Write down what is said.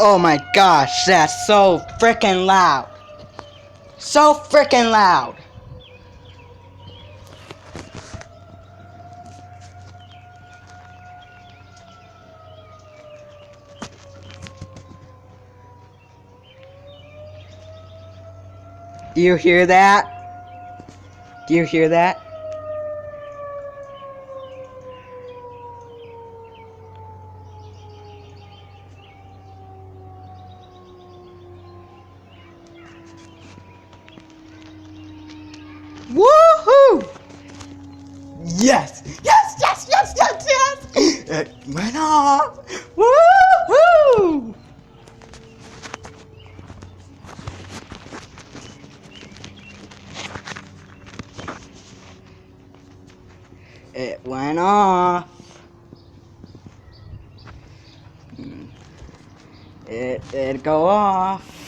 Oh my gosh, that's so freaking loud. So freaking loud. Do you hear that? Do you hear that? Woohoo! Yes! Yes, yes, yes, yes, yes! It went off! Woohoo! It went off. It go off.